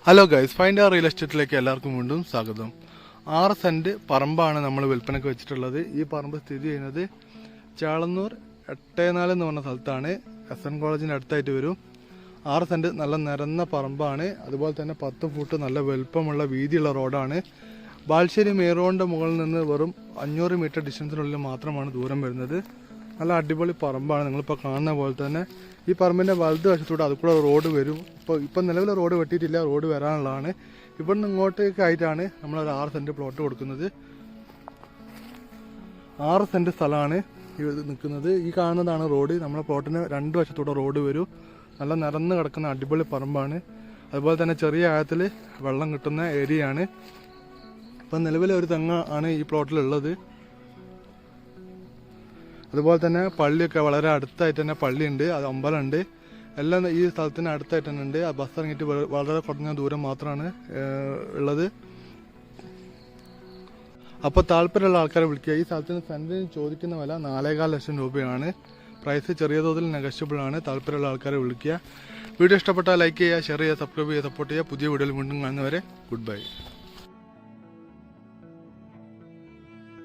Hello guys, find real എസ്റ്റേറ്റിലേക്ക് എല്ലാവർക്കും വീണ്ടും സ്വാഗതം. 6 സെന്റ് പറമ്പാണ് നമ്മൾ വിൽപ്പനയ്ക്ക് വെച്ചിട്ടുള്ളത്. ഈ പറമ്പ് സ്ഥിതി ചെയ്യുന്നത് ചാളന്നൂർ 84 എന്ന് പറഞ്ഞ സ്ഥലത്താണ്. SN കോളേജിൻ്റെ അടുത്തായിട്ട് വരും. 6 സെന്റ് നല്ല നിരന്ന പറമ്പാണ്. അതുപോലെ തന്നെ 10 ഫുട്ട് നല്ല വലുപ്പമുള്ള വീതിയുള്ള റോഡാണ്. ബാലുശ്ശേരി മെയിൻ റോഡിൻ്റെ മുകളിൽ നിന്ന് വെറും 500 മീറ്റർ ഡിസ്റ്റൻസിനുള്ളിൽ മാത്രമാണ് ദൂരം വരുന്നത്. നല്ല അടിപൊളി പറമ്പാണ്. നിങ്ങളിപ്പോൾ കാണുന്ന പോലെ തന്നെ ഈ പറമ്പിൻ്റെ വലത് വശത്തൂടെ അതുകൂടെ റോഡ് വരും. ഇപ്പം നിലവിലെ റോഡ് വെട്ടിയിട്ടില്ല, റോഡ് വരാനുള്ളതാണ്. ഇവിടുന്ന് ഇങ്ങോട്ടേക്കായിട്ടാണ് നമ്മളൊരു 6 സെന്റ് പ്ലോട്ട് കൊടുക്കുന്നത്. 6 സെന്റ് സ്ഥലമാണ് ഇത് നിൽക്കുന്നത്. ഈ കാണുന്നതാണ് റോഡ്. നമ്മളെ പ്ലോട്ടിന് 2 വശത്തൂടെ റോഡ് വരും. നല്ല നിരന്ന് കിടക്കുന്ന അടിപൊളി പറമ്പാണ്. അതുപോലെ തന്നെ ചെറിയ ആഴത്തിൽ വെള്ളം കിട്ടുന്ന ഏരിയയാണ്. ഇപ്പം നിലവിലെ ഒരു തെങ്ങ് ആണ് ഈ പ്ലോട്ടിലുള്ളത്. അതുപോലെ തന്നെ പള്ളിയൊക്കെ വളരെ അടുത്തായിട്ട് തന്നെ പള്ളിയുണ്ട്, അത് അമ്പലമുണ്ട്, എല്ലാം ഈ സ്ഥലത്തിന് അടുത്തായിട്ട് തന്നെ ഉണ്ട്. ആ ബസ് ഇറങ്ങിയിട്ട് വളരെ കുറഞ്ഞ ദൂരം മാത്രമാണ് ഉള്ളത്. അപ്പോൾ താല്പര്യമുള്ള ആൾക്കാരെ വിളിക്കുക. ഈ സ്ഥലത്തിന് സെൻറ്റിന് ചോദിക്കുന്ന വില 4.25 ലക്ഷം രൂപയാണ്. പ്രൈസ് ചെറിയ തോതിൽ നെഗോഷ്യബിൾ ആണ്. താല്പര്യമുള്ള ആൾക്കാരെ വിളിക്കുക. വീഡിയോ ഇഷ്ടപ്പെട്ടാൽ ലൈക്ക് ചെയ്യുക, ഷെയർ ചെയ്യുക, സബ്സ്ക്രൈബ് ചെയ്യുക, സപ്പോർട്ട് ചെയ്യുക. പുതിയ വീഡിയോയിൽ വീണ്ടും കാണുന്നവരെ ഗുഡ് ബൈ.